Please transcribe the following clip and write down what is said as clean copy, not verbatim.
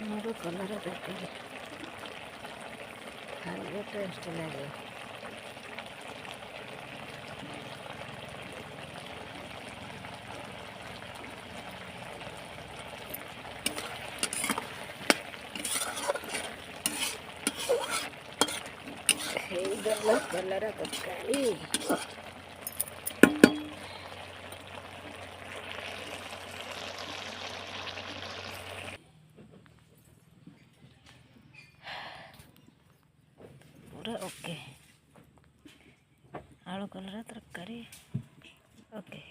ମୋର କଲରା ତରକାରୀ ଭାରି ଟେଷ୍ଟ ଲାଗେ। ହେଇଗଲା କଲରା ତରକାରୀ। पूरा ओके। आलू कलरा तरकारी ओके।